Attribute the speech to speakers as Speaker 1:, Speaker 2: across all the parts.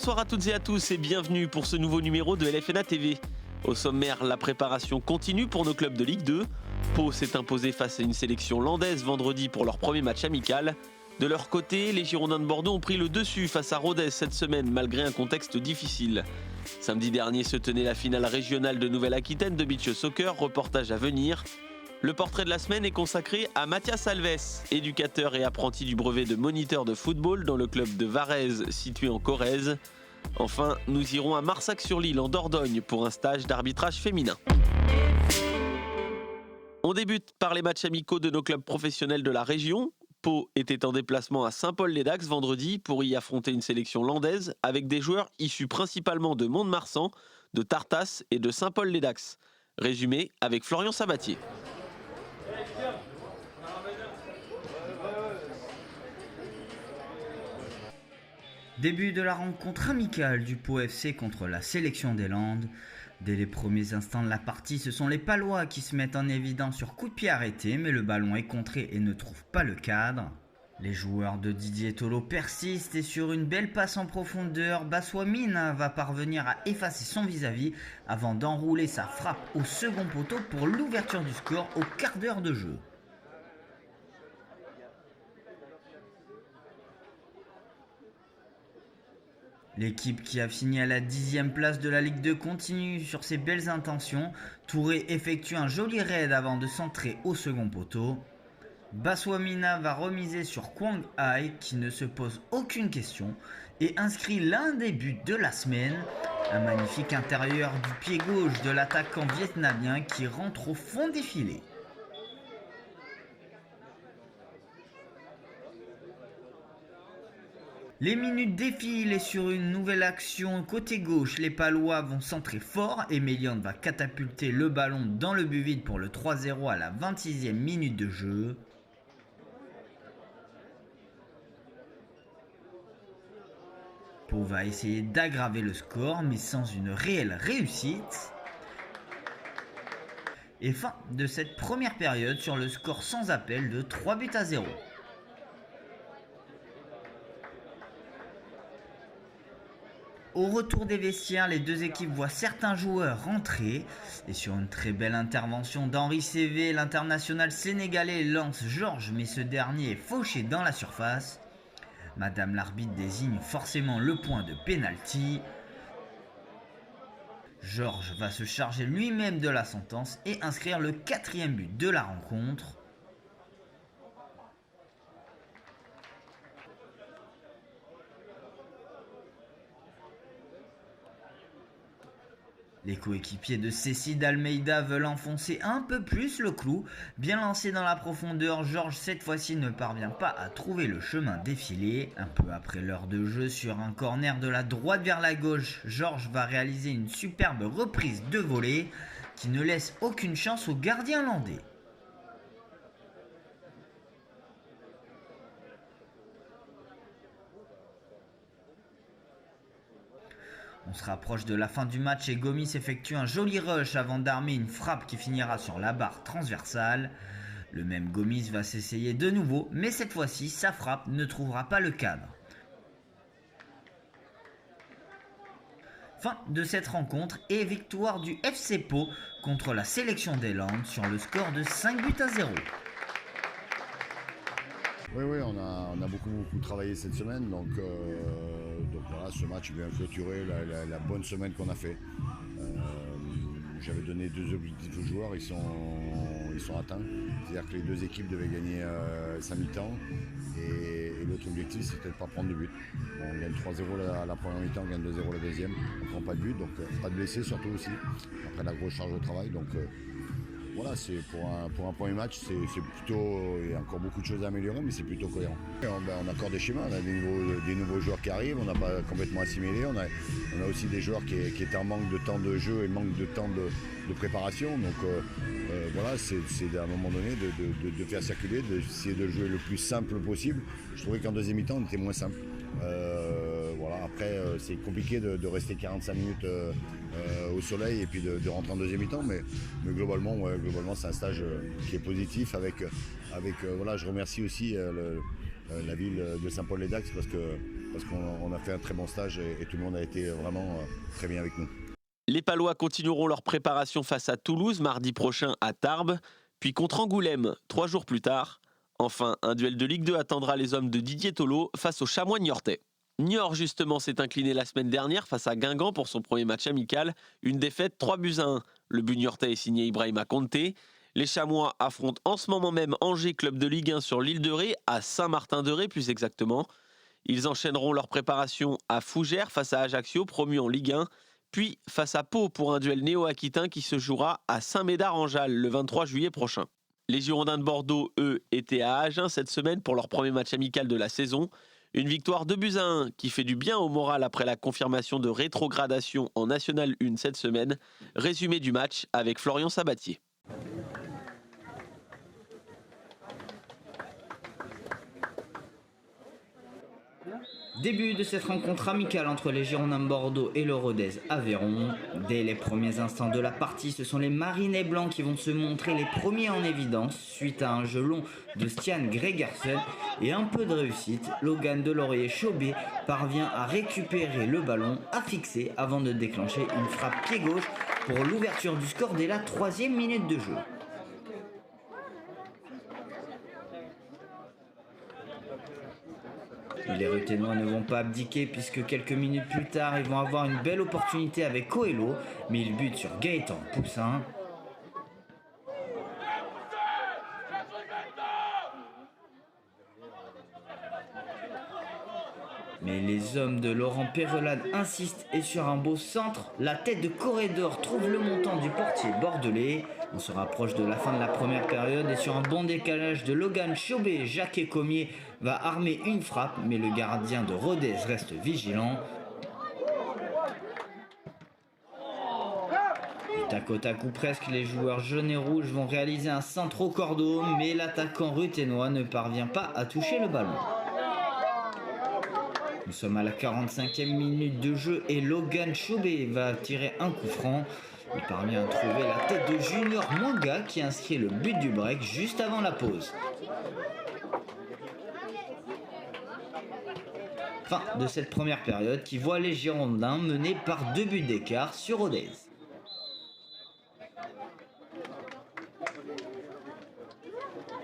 Speaker 1: Bonsoir à toutes et à tous et bienvenue pour ce nouveau numéro de LFNA TV. Au sommaire, la préparation continue pour nos clubs de Ligue 2. Pau s'est imposé face à une sélection landaise vendredi pour leur premier match amical. De leur côté, les Girondins de Bordeaux ont pris le dessus face à Rodez cette semaine malgré un contexte difficile. Samedi dernier se tenait la finale régionale de Nouvelle-Aquitaine de beach soccer, reportage à venir. Le portrait de la semaine est consacré à Mathias Alves, éducateur et apprenti du brevet de moniteur de football dans le club de Varèse situé en Corrèze. Enfin, nous irons à Marsac-sur-l'Île en Dordogne pour un stage d'arbitrage féminin. On débute par les matchs amicaux de nos clubs professionnels de la région. Pau était en déplacement à Saint-Paul-les-Dax vendredi pour y affronter une sélection landaise avec des joueurs issus principalement de Mont-de-Marsan, de Tartas et de Saint-Paul-les-Dax. Résumé avec Florian Sabatier.
Speaker 2: Début de la rencontre amicale du Pau FC contre la sélection des Landes. Dès les premiers instants de la partie, ce sont les Palois qui se mettent en évidence sur coup de pied arrêté, mais le ballon est contré et ne trouve pas le cadre. Les joueurs de Didier Tolo persistent et sur une belle passe en profondeur, Baswamina va parvenir à effacer son vis-à-vis avant d'enrouler sa frappe au second poteau pour l'ouverture du score au quart d'heure de jeu. L'équipe qui a fini à la 10e place de la Ligue 2 continue sur ses belles intentions. Touré effectue un joli raid avant de centrer au second poteau. Baswamina va remiser sur Quang Hai qui ne se pose aucune question et inscrit l'un des buts de la semaine. Un magnifique intérieur du pied gauche de l'attaquant vietnamien qui rentre au fond des filets. Les minutes défilent et sur une nouvelle action côté gauche, les Palois vont centrer fort et Méliande va catapulter le ballon dans le but vide pour le 3-0 à la 26e minute de jeu. Pau va essayer d'aggraver le score mais sans une réelle réussite. Et fin de cette première période sur le score sans appel de 3-0. Au retour des vestiaires, les deux équipes voient certains joueurs rentrer. Et sur une très belle intervention d'Henri Cévé, l'international sénégalais lance Georges, mais ce dernier est fauché dans la surface. Madame l'arbitre désigne forcément le point de pénalty. Georges va se charger lui-même de la sentence et inscrire le 4e but de la rencontre. Les coéquipiers de Cécile d'Almeida veulent enfoncer un peu plus le clou. Bien lancé dans la profondeur, Georges cette fois-ci ne parvient pas à trouver le chemin défilé. Un peu après l'heure de jeu, sur un corner de la droite vers la gauche, Georges va réaliser une superbe reprise de volée qui ne laisse aucune chance au gardien landais. On se rapproche de la fin du match et Gomis effectue un joli rush avant d'armer une frappe qui finira sur la barre transversale. Le même Gomis va s'essayer de nouveau, mais cette fois-ci, sa frappe ne trouvera pas le cadre. Fin de cette rencontre et victoire du FC Pau contre la sélection des Landes sur le score de 5-0.
Speaker 3: Oui, on a beaucoup travaillé cette semaine, donc voilà, ce match vient clôturer la bonne semaine qu'on a fait. J'avais donné 2 objectifs aux joueurs, ils sont atteints. C'est-à-dire que les 2 équipes devaient gagner 5 mi-temps et l'autre objectif c'était de ne pas prendre de but. On gagne 3-0 la première mi-temps, on gagne 2-0 la deuxième, on ne prend pas de but, donc pas de blessés surtout aussi, après la grosse charge de travail. Donc, voilà, c'est pour un premier match, c'est plutôt, il y a encore beaucoup de choses à améliorer, mais c'est plutôt cohérent. On a encore des schémas, on a des nouveaux joueurs qui arrivent, on n'a pas complètement assimilé, on a aussi des joueurs qui étaient en manque de temps de jeu et manque de temps de préparation. Donc voilà, c'est à un moment donné de faire circuler, d'essayer de jouer le plus simple possible. Je trouvais qu'en deuxième mi-temps, on était moins simple. Voilà, après, c'est compliqué de rester 45 minutes au soleil et puis de rentrer en deuxième mi-temps, mais globalement, c'est un stage qui est positif avec voilà, je remercie aussi la ville de Saint-Paul-les-Dax parce parce qu'on a fait un très bon stage et tout le monde a été vraiment très bien avec nous.
Speaker 1: Les Palois continueront leur préparation face à Toulouse mardi prochain à Tarbes, puis contre Angoulême 3 jours plus tard. Enfin, un duel de Ligue 2 attendra les hommes de Didier Tolo face aux Chamois niortais. Niort, justement, s'est incliné la semaine dernière face à Guingamp pour son premier match amical. Une défaite 3-1. Le but niortais est signé Ibrahima Conté. Les Chamois affrontent en ce moment même Angers, club de Ligue 1 sur l'île de Ré, à Saint-Martin-de-Ré plus exactement. Ils enchaîneront leur préparation à Fougères face à Ajaccio, promu en Ligue 1. Puis face à Pau pour un duel néo-aquitain qui se jouera à Saint-Médard-en-Jalles le 23 juillet prochain. Les Girondins de Bordeaux, eux, étaient à Agen cette semaine pour leur premier match amical de la saison. Une victoire 2-1 qui fait du bien au moral après la confirmation de rétrogradation en National 1 cette semaine. Résumé du match avec Florian Sabatier.
Speaker 2: Début de cette rencontre amicale entre les Girondins de Bordeaux et le Rodez Aveyron. Dès les premiers instants de la partie, ce sont les Marinais Blancs qui vont se montrer les premiers en évidence. Suite à un jeu long de Stian Gregersen et un peu de réussite, Logan Delaurier-Chaubet parvient à récupérer le ballon, à fixer avant de déclencher une frappe pied gauche pour l'ouverture du score dès la 3e minute de jeu. Les Ruténois ne vont pas abdiquer puisque quelques minutes plus tard, ils vont avoir une belle opportunité avec Coelho, mais ils butent sur Gaëtan Poussin. Mais les hommes de Laurent Perrelade insistent et sur un beau centre, la tête de Corridor trouve le montant du portier bordelais. On se rapproche de la fin de la première période et sur un bon décalage de Logan Chaubet, Jacques Comier va armer une frappe, mais le gardien de Rodez reste vigilant. Et tac au tac ou presque, les joueurs jaunes et rouges vont réaliser un centre au cordeau, mais l'attaquant ruténois ne parvient pas à toucher le ballon. Nous sommes à la 45e minute de jeu et Logan Chaubet va tirer un coup franc. Il parvient à trouver la tête de Junior Mwanga qui inscrit le but du break juste avant la pause. Fin de cette première période qui voit les Girondins menés par 2 buts d'écart sur Rodez.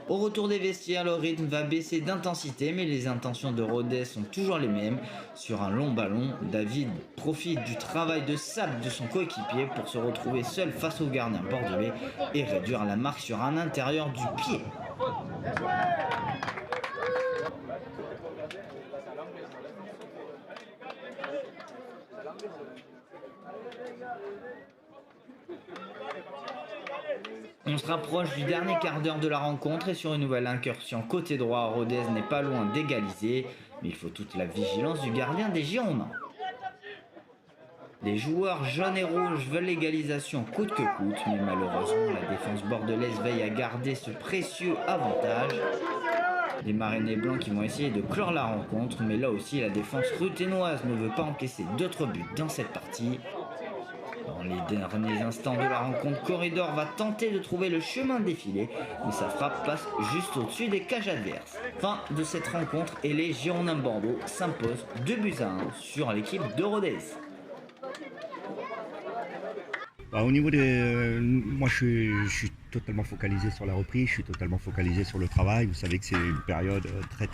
Speaker 2: Au retour des vestiaires, le rythme va baisser d'intensité, mais les intentions de Rodez sont toujours les mêmes. Sur un long ballon, David profite du travail de sape de son coéquipier pour se retrouver seul face au gardien bordelais et réduire la marque sur un intérieur du pied. On se rapproche du dernier quart d'heure de la rencontre et sur une nouvelle incursion côté droit, Rodez n'est pas loin d'égaliser, mais il faut toute la vigilance du gardien des Girondins. Les joueurs jaunes et rouges veulent l'égalisation coûte que coûte, mais malheureusement la défense bordelaise veille à garder ce précieux avantage. Les Marinais Blancs qui vont essayer de clore la rencontre, mais là aussi la défense ruténoise ne veut pas encaisser d'autres buts dans cette partie. Dans les derniers instants de la rencontre, Corridor va tenter de trouver le chemin défilé, mais sa frappe passe juste au-dessus des cages adverses. Fin de cette rencontre et les Girondins de Bordeaux s'imposent 2-1 sur l'équipe de Rodez.
Speaker 4: Au niveau des... moi je suis totalement focalisé sur la reprise, je suis totalement focalisé sur le travail. Vous savez que c'est une période très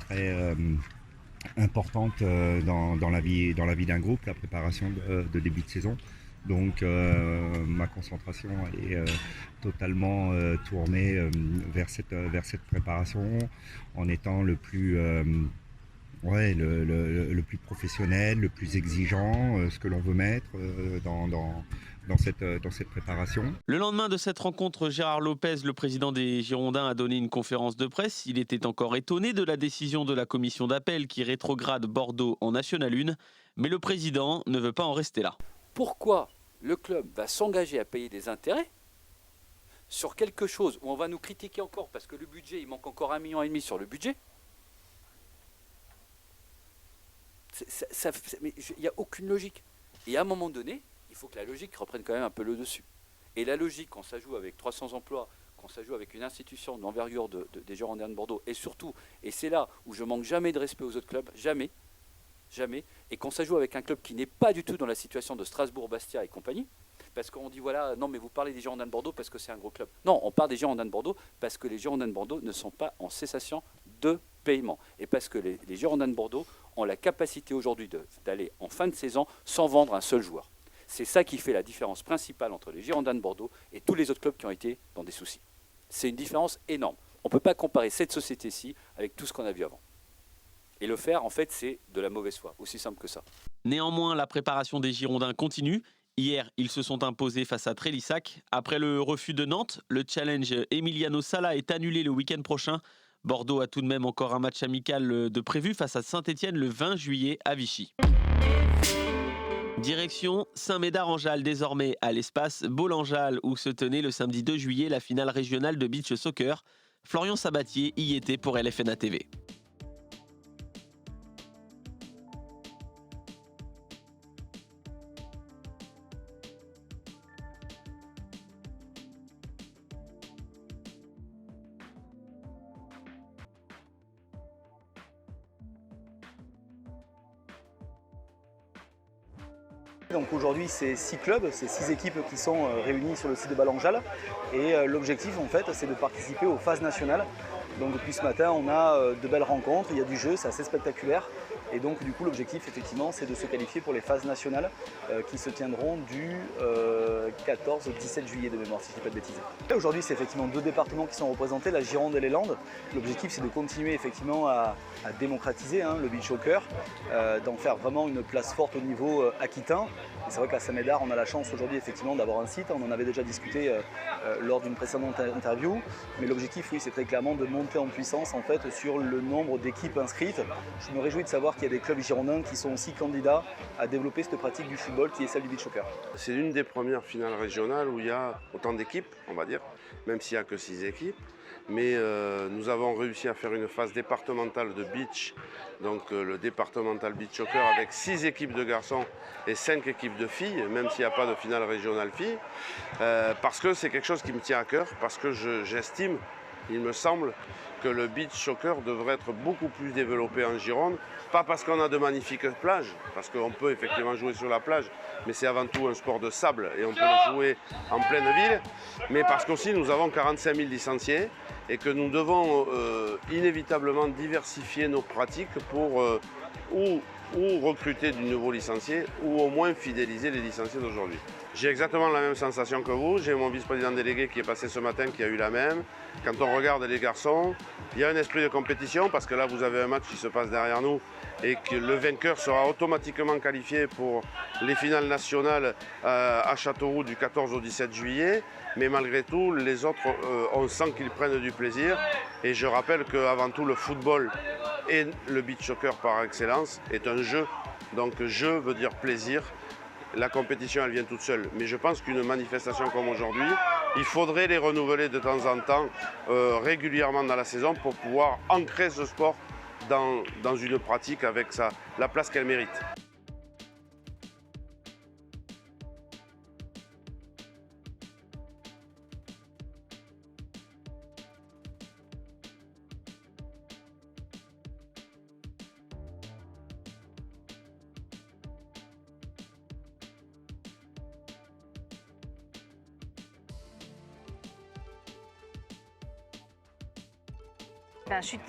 Speaker 4: importante dans la vie d'un groupe, la préparation de début de saison. Donc ma concentration elle est totalement tournée vers cette préparation en étant le plus professionnel, le plus exigeant, ce que l'on veut mettre dans cette préparation.
Speaker 1: Le lendemain de cette rencontre, Gérard Lopez, le président des Girondins, a donné une conférence de presse. Il était encore étonné de la décision de la commission d'appel qui rétrograde Bordeaux en National 1, mais le président ne veut pas en rester là.
Speaker 5: Pourquoi le club va s'engager à payer des intérêts sur quelque chose où on va nous critiquer encore parce que le budget, il manque encore 1,5 million sur le budget? Mais il n'y a aucune logique. Et à un moment donné, il faut que la logique reprenne quand même un peu le dessus. Et la logique, quand ça joue avec 300 emplois, quand ça joue avec une institution d'envergure des Girondins de Bordeaux, et surtout, et c'est là où je manque jamais de respect aux autres clubs, jamais, jamais. Et quand ça joue avec un club qui n'est pas du tout dans la situation de Strasbourg, Bastia et compagnie, parce qu'on dit voilà, non mais vous parlez des Girondins de Bordeaux parce que c'est un gros club. Non, on parle des Girondins de Bordeaux parce que les Girondins de Bordeaux ne sont pas en cessation de paiement. Et parce que les Girondins de Bordeaux ont la capacité aujourd'hui d'aller en fin de saison sans vendre un seul joueur. C'est ça qui fait la différence principale entre les Girondins de Bordeaux et tous les autres clubs qui ont été dans des soucis. C'est une différence énorme. On ne peut pas comparer cette société-ci avec tout ce qu'on a vu avant. Et le faire, en fait, c'est de la mauvaise foi, aussi simple que ça.
Speaker 1: Néanmoins, la préparation des Girondins continue. Hier, ils se sont imposés face à Trélissac. Après le refus de Nantes, le challenge Emiliano Sala est annulé le week-end prochain. Bordeaux a tout de même encore un match amical de prévu face à Saint-Étienne le 20 juillet à Vichy. Direction Saint-Médard-en-Jalles, désormais à l'espace Bolanjal, où se tenait le samedi 2 juillet la finale régionale de beach soccer. Florian Sabatier y était pour LFNA TV.
Speaker 6: Donc aujourd'hui c'est 6 clubs, c'est 6 équipes qui sont réunies sur le site de Bolanjal et l'objectif en fait c'est de participer aux phases nationales. Donc depuis ce matin on a de belles rencontres, il y a du jeu, c'est assez spectaculaire et donc du coup l'objectif effectivement c'est de se qualifier pour les phases nationales qui se tiendront du 14 au 17 juillet de mémoire si je ne dis pas de bêtises. Aujourd'hui c'est effectivement 2 départements qui sont représentés, la Gironde et les Landes. L'objectif c'est de continuer effectivement à démocratiser le beach soccer, d'en faire vraiment une place forte au niveau aquitain. Et c'est vrai qu'à Saint-Médard on a la chance aujourd'hui effectivement d'avoir un site, on en avait déjà discuté lors d'une précédente interview, mais l'objectif oui c'est très clairement de monter en puissance en fait sur le nombre d'équipes inscrites. Je me réjouis de savoir qu'il y a des clubs girondins qui sont aussi candidats à développer cette pratique du football qui est celle du beach soccer.
Speaker 7: C'est l'une des premières finales régionales où il y a autant d'équipes, on va dire, même s'il n'y a que 6 équipes. Mais nous avons réussi à faire une phase départementale de beach, donc le départemental beach soccer avec 6 équipes de garçons et 5 équipes de filles, même s'il n'y a pas de finale régionale filles, parce que c'est quelque chose qui me tient à cœur, parce que j'estime, il me semble, que le beach soccer devrait être beaucoup plus développé en Gironde, pas parce qu'on a de magnifiques plages, parce qu'on peut effectivement jouer sur la plage, mais c'est avant tout un sport de sable et on peut le jouer en pleine ville, mais parce qu'aussi nous avons 45 000 licenciés et que nous devons inévitablement diversifier nos pratiques pour ou recruter du nouveau licencié ou au moins fidéliser les licenciés d'aujourd'hui. J'ai exactement la même sensation que vous, j'ai mon vice-président délégué qui est passé ce matin qui a eu la même. Quand on regarde les garçons, il y a un esprit de compétition parce que là vous avez un match qui se passe derrière nous et que le vainqueur sera automatiquement qualifié pour les finales nationales à Châteauroux du 14 au 17 juillet. Mais malgré tout, les autres, on sent qu'ils prennent du plaisir. Et je rappelle qu'avant tout, le football et le beach soccer par excellence est un jeu. Donc jeu veut dire plaisir. La compétition, elle vient toute seule. Mais je pense qu'une manifestation comme aujourd'hui, il faudrait les renouveler de temps en temps, régulièrement dans la saison, pour pouvoir ancrer ce sport dans une pratique avec la place qu'elle mérite.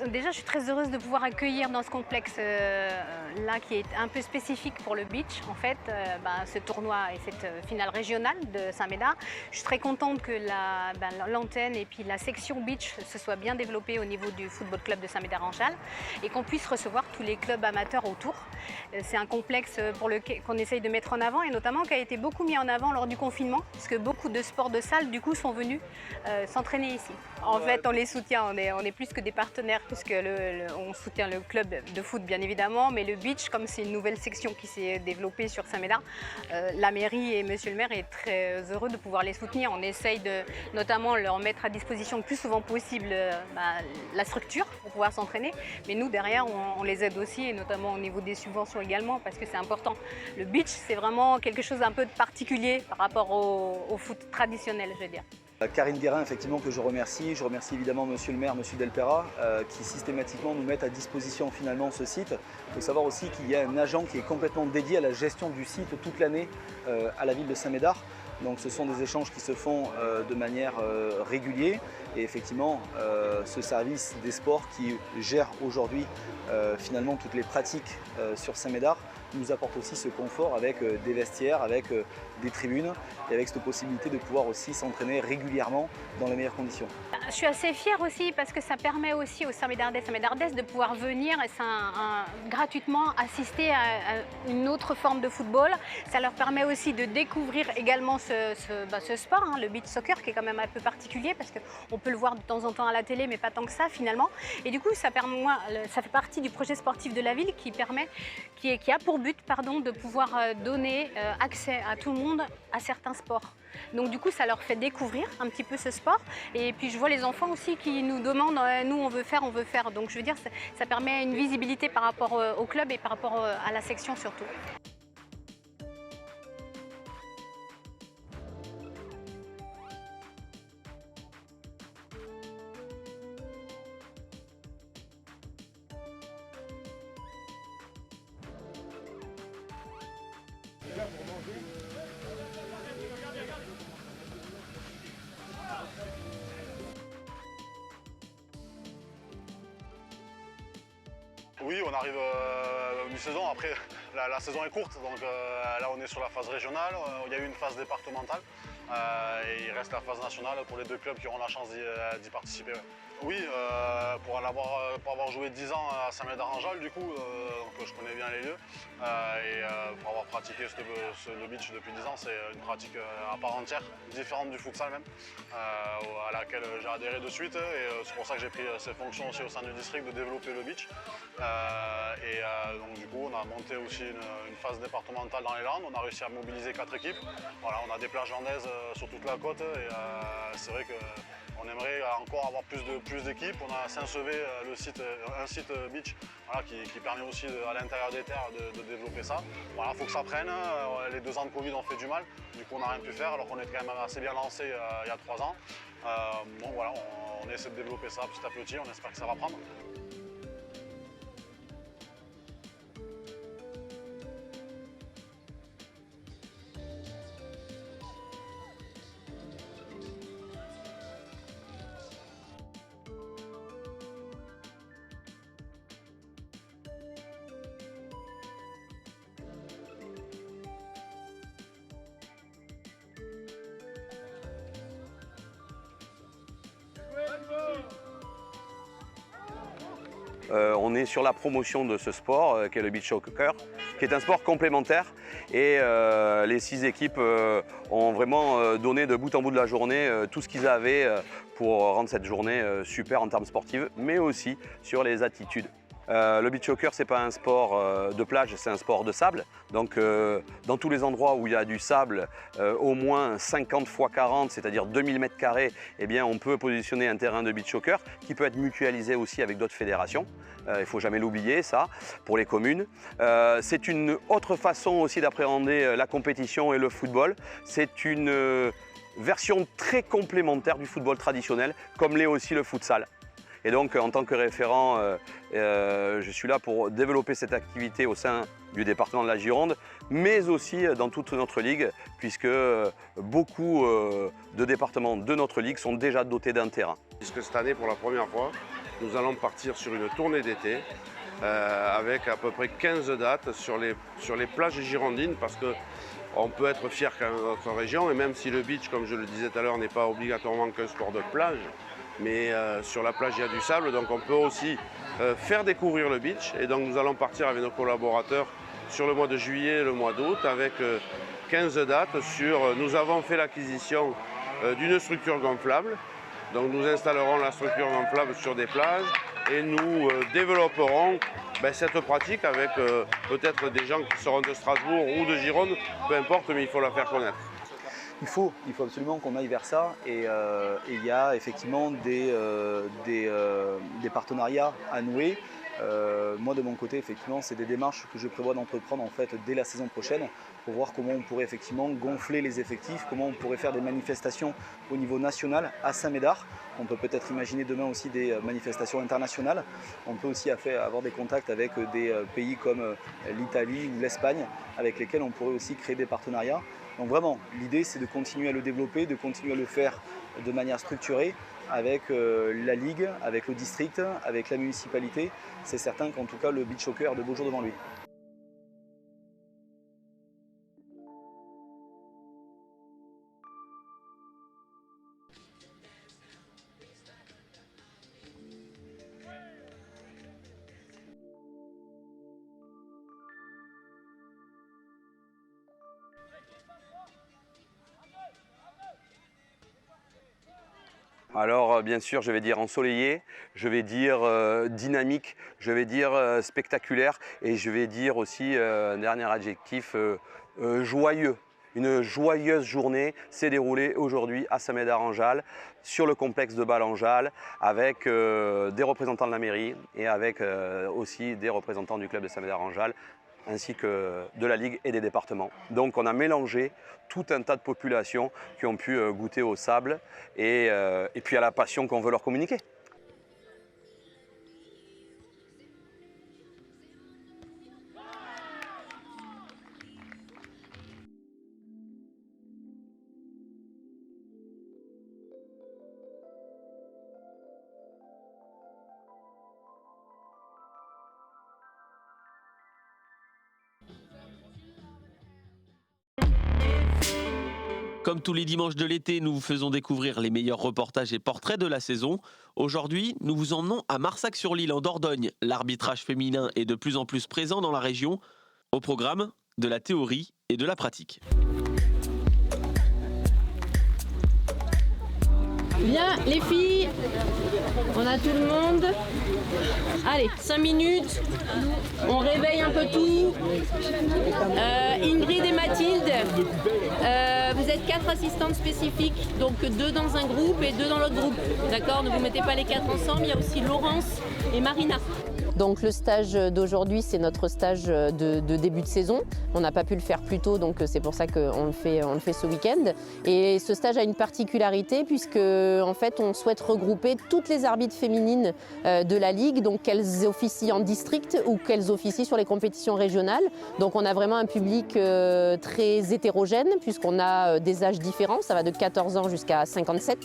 Speaker 8: Déjà, je suis très heureuse de pouvoir accueillir dans ce complexe-là qui est un peu spécifique pour le beach, en fait, ce tournoi et cette finale régionale de Saint-Médard. Je suis très contente que l'antenne et puis la section beach se soit bien développée au niveau du football club de Saint-Médard-en-Jalles et qu'on puisse recevoir tous les clubs amateurs autour. C'est un complexe qu'on essaye de mettre en avant et notamment qui a été beaucoup mis en avant lors du confinement, parce que beaucoup de sports de salle du coup sont venus s'entraîner ici. En fait, on les soutient, on est plus que des partenaires puisque on soutient le club de foot bien évidemment, mais le beach, comme c'est une nouvelle section qui s'est développée sur Saint-Médard, la mairie et monsieur le maire est très heureux de pouvoir les soutenir. On essaye de notamment leur mettre à disposition le plus souvent possible la structure pour pouvoir s'entraîner, mais nous derrière on les aide aussi et notamment au niveau des subventions également parce que c'est important. Le beach c'est vraiment quelque chose un peu de particulier par rapport au foot traditionnel, je veux dire.
Speaker 6: Karine Guérin, effectivement, que je remercie évidemment Monsieur le maire, Monsieur Delpera, qui systématiquement nous mettent à disposition finalement ce site. Il faut savoir aussi qu'il y a un agent qui est complètement dédié à la gestion du site toute l'année à la ville de Saint-Médard. Donc ce sont des échanges qui se font de manière régulière et effectivement ce service des sports qui gère aujourd'hui finalement toutes les pratiques sur Saint-Médard nous apporte aussi ce confort avec des vestiaires, avec des tribunes et avec cette possibilité de pouvoir aussi s'entraîner régulièrement dans les meilleures conditions.
Speaker 8: Je suis assez fière aussi parce que ça permet aussi aux Saint-Médardaises de pouvoir venir gratuitement assister à une autre forme de football. Ça leur permet aussi de découvrir également ce sport, le beach soccer, qui est quand même un peu particulier parce qu'on peut le voir de temps en temps à la télé, mais pas tant que ça finalement. Et du coup, ça fait partie du projet sportif de la ville qui a pour but de pouvoir donner accès à tout le monde à certains sports. Donc du coup, ça leur fait découvrir un petit peu ce sport. Et puis je vois les enfants aussi qui nous demandent, nous on veut faire. Donc je veux dire, ça permet une visibilité par rapport au club et par rapport à la section surtout.
Speaker 9: Oui, on arrive mi-saison. Après, la saison est courte, donc là on est sur la phase régionale. Il y a eu une phase départementale et il reste la phase nationale pour les deux clubs qui auront la chance d'y participer. Oui, pour avoir joué 10 ans à Saint-Médard-en-Jalles, du coup, donc je connais bien les lieux. Et pour avoir pratiqué le beach depuis 10 ans, c'est une pratique à part entière, différente du futsal même, à laquelle j'ai adhéré de suite. Et c'est pour ça que j'ai pris ces fonctions aussi au sein du district de développer le beach. Donc du coup, on a monté aussi une phase départementale dans les Landes. On a réussi à mobiliser 4 équipes. Voilà, on a des plages landaises sur toute la côte et c'est vrai qu'on aimerait encore avoir plus d'équipes. On a à Saint-Sevé un site beach qui permet aussi à l'intérieur des terres de développer ça. Voilà, il faut que ça prenne. Les 2 ans de Covid ont fait du mal. Du coup, on n'a rien pu faire alors qu'on était quand même assez bien lancé il y a 3 ans. Donc voilà, on essaie de développer ça petit à petit. On espère que ça va prendre.
Speaker 10: On est sur la promotion de ce sport qui est le beach soccer, qui est un sport complémentaire et les 6 équipes ont vraiment donné de bout en bout de la journée tout ce qu'ils avaient pour rendre cette journée super en termes sportifs, mais aussi sur les attitudes. Le beach soccer, ce n'est pas un sport de plage, c'est un sport de sable. Donc dans tous les endroits où il y a du sable, au moins 50 x 40, c'est-à-dire 2000 m², eh bien, on peut positionner un terrain de beach soccer qui peut être mutualisé aussi avec d'autres fédérations. Il ne faut jamais l'oublier, ça, pour les communes. C'est une autre façon aussi d'appréhender la compétition et le football. C'est une version très complémentaire du football traditionnel, comme l'est aussi le futsal. Et donc, en tant que référent, je suis là pour développer cette activité au sein du département de la Gironde, mais aussi dans toute notre ligue, puisque beaucoup de départements de notre ligue sont déjà dotés d'un terrain.
Speaker 7: Puisque cette année, pour la première fois, nous allons partir sur une tournée d'été avec à peu près 15 dates sur les plages girondines, parce qu'on peut être fier quand même de notre région, et même si le beach, comme je le disais tout à l'heure, n'est pas obligatoirement qu'un sport de plage, mais sur la plage il y a du sable, donc on peut aussi faire découvrir le beach. Et donc nous allons partir avec nos collaborateurs sur le mois de juillet et le mois d'août avec 15 dates. Nous avons fait l'acquisition d'une structure gonflable, donc nous installerons la structure gonflable sur des plages et nous développerons cette pratique avec peut-être des gens qui seront de Strasbourg ou de Gironde, peu importe, mais il faut la faire connaître.
Speaker 6: Il faut absolument qu'on aille vers ça et il y a effectivement des partenariats à nouer. Moi de mon côté, effectivement, c'est des démarches que je prévois d'entreprendre en fait dès la saison prochaine pour voir comment on pourrait effectivement gonfler les effectifs, comment on pourrait faire des manifestations au niveau national à Saint-Médard. On peut peut-être imaginer demain aussi des manifestations internationales. On peut aussi avoir des contacts avec des pays comme l'Italie ou l'Espagne avec lesquels on pourrait aussi créer des partenariats. Donc vraiment, l'idée c'est de continuer à le développer, de continuer à le faire de manière structurée avec la Ligue, avec le district, avec la municipalité. C'est certain qu'en tout cas le beach soccer a de beaux jours devant lui.
Speaker 10: Alors bien sûr, je vais dire ensoleillé, je vais dire dynamique, je vais dire spectaculaire et je vais dire aussi, un dernier adjectif, joyeux. Une joyeuse journée s'est déroulée aujourd'hui à Saint-Médard-en-Jalles, sur le complexe de Bâle-en-Jalles, avec des représentants de la mairie et avec aussi des représentants du club de Saint-Médard-en-Jalles, ainsi que de la Ligue et des départements. Donc on a mélangé tout un tas de populations qui ont pu goûter au sable et puis à la passion qu'on veut leur communiquer.
Speaker 1: Comme tous les dimanches de l'été, nous vous faisons découvrir les meilleurs reportages et portraits de la saison. Aujourd'hui, nous vous emmenons à Marsac-sur-l'Île en Dordogne. L'arbitrage féminin est de plus en plus présent dans la région. Au programme, de la théorie et de la pratique.
Speaker 11: Bien, les filles, on a tout le monde. Allez, 5 minutes, on réveille un peu tout. Ingrid et Mathilde, vous êtes 4 assistantes spécifiques, donc 2 dans un groupe et 2 dans l'autre groupe. D'accord, ne vous mettez pas les 4 ensemble, il y a aussi Laurence et Marina. Donc le stage d'aujourd'hui, c'est notre stage de début de saison. On n'a pas pu le faire plus tôt, donc c'est pour ça qu'on le fait ce week-end. Et ce stage a une particularité puisque en fait, on souhaite regrouper toutes les arbitres féminines de la Ligue, donc qu'elles officient en district ou qu'elles officient sur les compétitions régionales. Donc on a vraiment un public très hétérogène puisqu'on a des âges différents, ça va de 14 ans jusqu'à 57.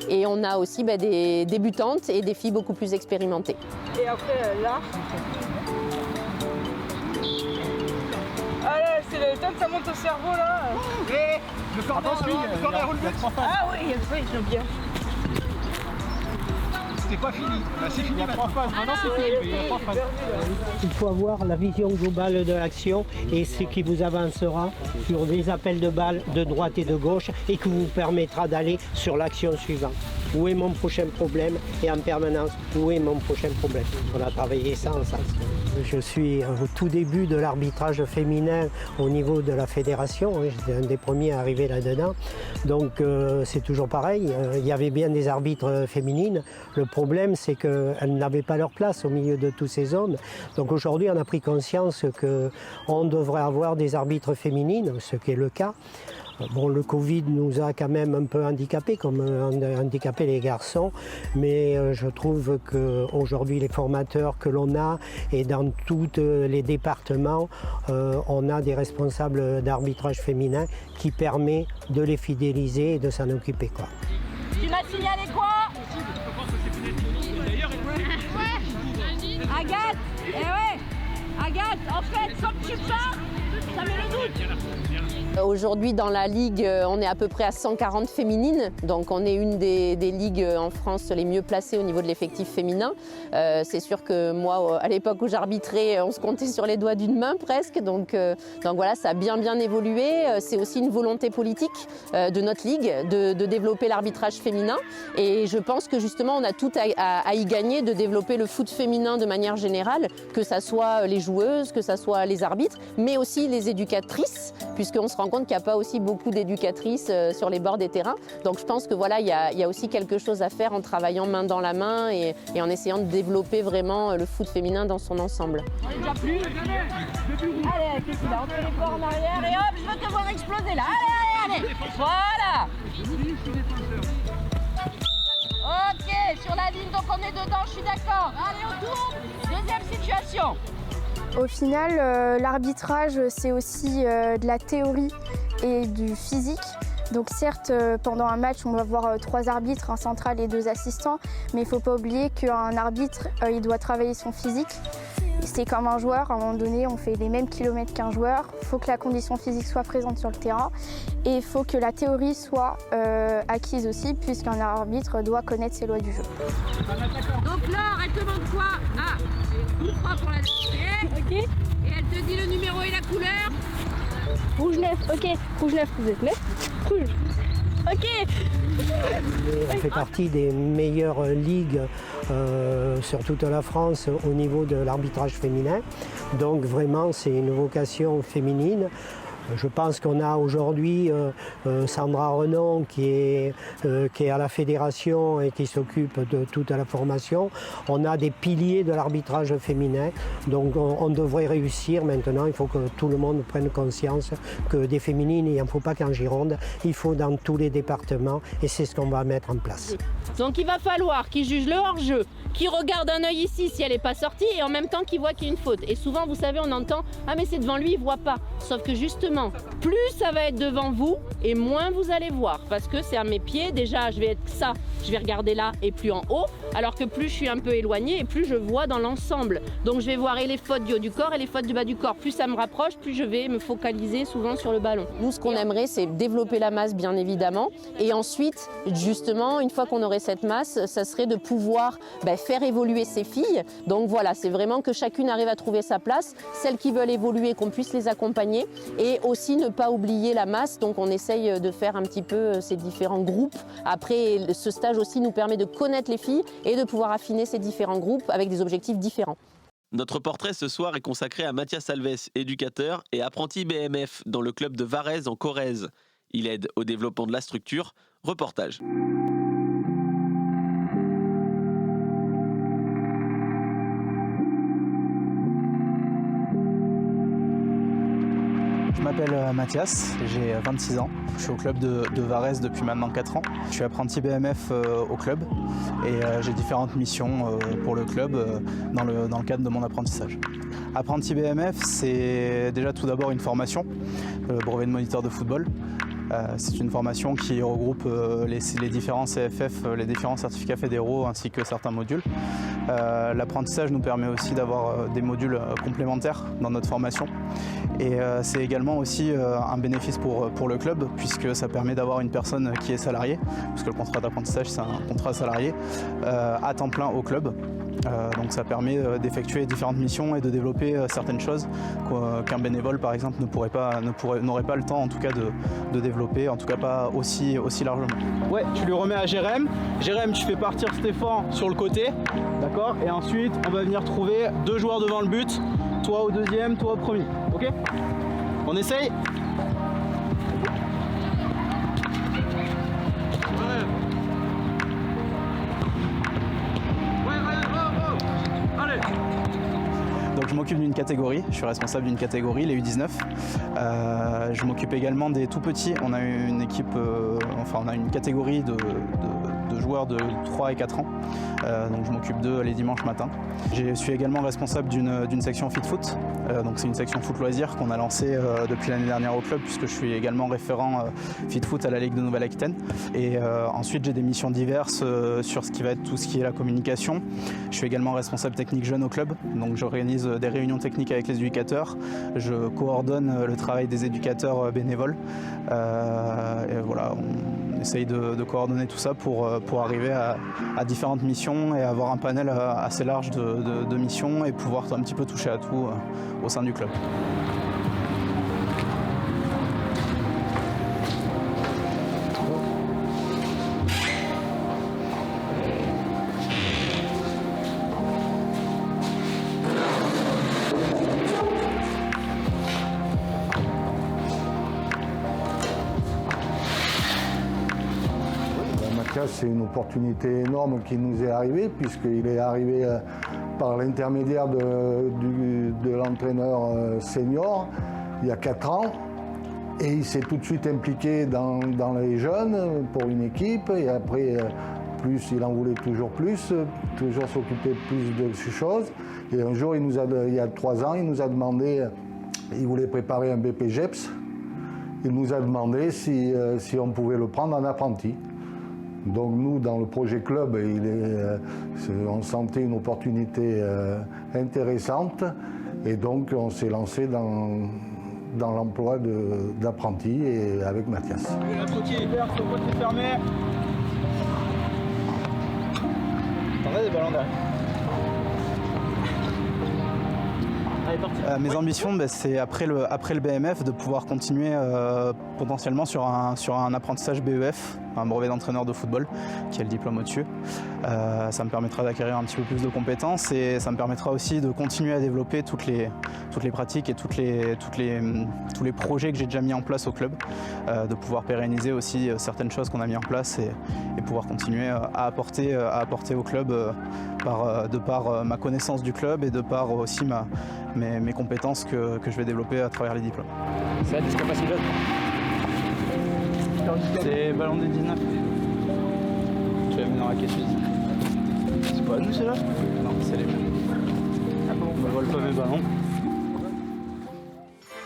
Speaker 11: Et on a aussi des débutantes et des filles beaucoup plus expérimentées.
Speaker 12: Et après là. Allez, c'est le temps que ça monte au cerveau là.
Speaker 13: Le cordon,
Speaker 12: Ah oui, j'aime bien.
Speaker 13: C'était pas fini. C'est fini, il y a 3 phases. Maintenant c'est fini, mais il y a 3 phases.
Speaker 14: Il faut avoir la vision globale de l'action et ce qui vous avancera sur des appels de balles de droite et de gauche et qui vous permettra d'aller sur l'action suivante. Où est mon prochain problème? Et en permanence, où est mon prochain problème? On a travaillé ça ensemble. Je suis au tout début de l'arbitrage féminin au niveau de la fédération. J'étais un des premiers à arriver là-dedans. Donc c'est toujours pareil. Il y avait bien des arbitres féminines. Le problème, c'est qu'elles n'avaient pas leur place au milieu de tous ces hommes. Donc aujourd'hui, on a pris conscience qu'on devrait avoir des arbitres féminines, ce qui est le cas. Bon, le Covid nous a quand même un peu handicapés, comme handicapé les garçons, mais je trouve qu'aujourd'hui, les formateurs que l'on a et dans tous les départements, on a des responsables d'arbitrage féminin qui permet de les fidéliser et de s'en occuper, quoi.
Speaker 12: Tu m'as signalé quoi? Agathe, Agathe, en fait, comme tu pars, ça met le doute.
Speaker 11: Aujourd'hui, dans la Ligue, on est à peu près à 140 féminines. Donc, on est une des ligues en France les mieux placées au niveau de l'effectif féminin. C'est sûr que moi, à l'époque où j'arbitrais, on se comptait sur les doigts d'une main presque. Donc voilà, ça a bien évolué. C'est aussi une volonté politique de notre Ligue de développer l'arbitrage féminin. Et je pense que justement, on a tout à y gagner de développer le foot féminin de manière générale, que ce soit les joueuses, que ce soit les arbitres, mais aussi les éducatrices, puisqu'on se rend compte qu'il n'y a pas aussi beaucoup d'éducatrices sur les bords des terrains. Donc je pense que voilà, il y a aussi quelque chose à faire en travaillant main dans la main et en essayant de développer vraiment le foot féminin dans son ensemble.
Speaker 12: On est déjà plus. Allez, Christina, entre les corps en arrière et hop, je veux te voir exploser là. Allez. Voilà. Ok, sur la ligne, donc on est dedans, je suis d'accord. Allez, on tourne. Deuxième situation.
Speaker 15: Au final, l'arbitrage, c'est aussi de la théorie et du physique. Donc certes, pendant un match, on va avoir 3 arbitres, un central et 2 assistants, mais il ne faut pas oublier qu'un arbitre, il doit travailler son physique. C'est comme un joueur, à un moment donné, on fait les mêmes kilomètres qu'un joueur. Il faut que la condition physique soit présente sur le terrain et il faut que la théorie soit acquise aussi, puisqu'un arbitre doit connaître ses lois du jeu.
Speaker 12: Donc Laure, elle te demande quoi? Ah, coup droit pour la ok. Et elle te dit le numéro et la couleur?
Speaker 15: Rouge 9, ok. Rouge 9, vous êtes 9. Rouge. Ok.
Speaker 14: On fait partie des meilleures ligues sur toute la France au niveau de l'arbitrage féminin. Donc vraiment, c'est une vocation féminine. Je pense qu'on a aujourd'hui Sandra Renon qui est à la fédération et qui s'occupe de toute la formation. On a des piliers de l'arbitrage féminin, donc on devrait réussir maintenant. Il faut que tout le monde prenne conscience que des féminines, il n'en faut pas qu'en Gironde, il faut dans tous les départements et c'est ce qu'on va mettre en place.
Speaker 11: Donc il va falloir qu'ils jugent le hors-jeu, qu'ils regardent un œil ici si elle n'est pas sortie et en même temps qu'ils voient qu'il y a une faute. Et souvent, vous savez, on entend « Ah mais c'est devant lui, il ne voit pas ». Sauf que justement, plus ça va être devant vous et moins vous allez voir. Parce que c'est à mes pieds, déjà je vais être ça, je vais regarder là et plus en haut. Alors que plus je suis un peu éloignée et plus je vois dans l'ensemble. Donc je vais voir et les fautes du haut du corps et les fautes du bas du corps. Plus ça me rapproche, plus je vais me focaliser souvent sur le ballon. Nous, ce qu'on aimerait, c'est développer la masse, bien évidemment. Et ensuite, justement, une fois qu'on aurait cette masse, ça serait de pouvoir faire évoluer ces filles. Donc voilà, c'est vraiment que chacune arrive à trouver sa place. Celles qui veulent évoluer, qu'on puisse les accompagner. Et aussi ne pas oublier la masse. Donc on essaye de faire un petit peu ces différents groupes. Après, ce stage aussi nous permet de connaître les filles et de pouvoir affiner ces différents groupes avec des objectifs différents.
Speaker 1: Notre portrait ce soir est consacré à Mathias Alves, éducateur et apprenti BMF dans le club de Varèse en Corrèze. Il aide au développement de la structure. Reportage.
Speaker 16: Je m'appelle Mathias, j'ai 26 ans. Je suis au club de Varèse depuis maintenant 4 ans. Je suis apprenti BMF au club et j'ai différentes missions pour le club dans le cadre de mon apprentissage. Apprenti BMF, c'est déjà tout d'abord une formation, le brevet de moniteur de football. C'est une formation qui regroupe les différents CFF, les différents certificats fédéraux ainsi que certains modules. L'apprentissage nous permet aussi d'avoir des modules complémentaires dans notre formation. Et c'est également aussi un bénéfice pour le club puisque ça permet d'avoir une personne qui est salariée, puisque le contrat d'apprentissage c'est un contrat salarié, à temps plein au club. Donc ça permet d'effectuer différentes missions et de développer certaines choses qu'un bénévole par exemple n'aurait pas le temps en tout cas de développer, en tout cas pas aussi largement.
Speaker 13: Ouais, tu lui remets à Jérém. Jérém, tu fais partir Stéphane sur le côté, d'accord? Et ensuite, on va venir trouver 2 joueurs devant le but, toi au deuxième, toi au premier, ok? On essaye?
Speaker 16: Donc je m'occupe d'une catégorie, je suis responsable d'une catégorie, les U19. Je m'occupe également des tout petits. On a une équipe, on a une catégorie de joueurs de 3 et 4 ans. Donc je m'occupe d'eux les dimanches matins. Je suis également responsable d'une section Fit Foot. Donc c'est une section foot loisirs qu'on a lancée depuis l'année dernière au club puisque je suis également référent Fit Foot à la Ligue de Nouvelle-Aquitaine. Et ensuite j'ai des missions diverses sur ce qui va être tout ce qui est la communication. Je suis également responsable technique jeune au club. Donc j'organise des réunions techniques avec les éducateurs. Je coordonne le travail des éducateurs bénévoles. Et voilà, on essaye de coordonner tout ça pour arriver à différentes missions et avoir un panel assez large de missions et pouvoir un petit peu toucher à tout au sein du club.
Speaker 17: Mathias, c'est une opportunité énorme qui nous est arrivée, puisqu'il est arrivé par l'intermédiaire de l'entraîneur senior il y a 4 ans. Et il s'est tout de suite impliqué dans les jeunes pour une équipe. Et après, il en voulait toujours s'occuper plus de ces choses. Et un jour, il y a 3 ans, il nous a demandé, il voulait préparer un BPGEPS. Il nous a demandé si on pouvait le prendre en apprenti. Donc nous, dans le projet club, on sentait une opportunité intéressante. Et donc, on s'est lancé dans l'emploi d'apprenti et avec Mathias.
Speaker 13: La coquille est ouverte, le côté fermé. T'en as des ballons derrière.
Speaker 16: Mes ambitions, c'est après le BMF de pouvoir continuer potentiellement sur un apprentissage BEF, un brevet d'entraîneur de football, qui est le diplôme au-dessus. Ça me permettra d'acquérir un petit peu plus de compétences et ça me permettra aussi de continuer à développer toutes les pratiques et tous les projets que j'ai déjà mis en place au club, de pouvoir pérenniser aussi certaines choses qu'on a mis en place et pouvoir continuer à apporter au club de par ma connaissance du club et de par aussi mes compétences que je vais développer à travers les diplômes.
Speaker 13: C'est la discapacité. C'est ballon des 19. Tu l'as mis dans la caisse physique. C'est pas à nous celle-là?
Speaker 16: Non, c'est les mêmes.
Speaker 13: Ah bon, on vole pas mes ballons.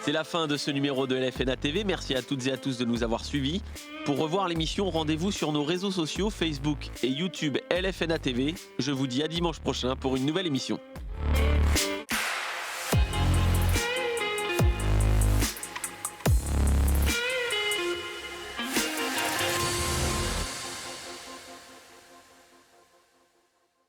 Speaker 1: C'est la fin de ce numéro de LFNA TV. Merci à toutes et à tous de nous avoir suivis. Pour revoir l'émission, rendez-vous sur nos réseaux sociaux Facebook et YouTube LFNA TV. Je vous dis à dimanche prochain pour une nouvelle émission.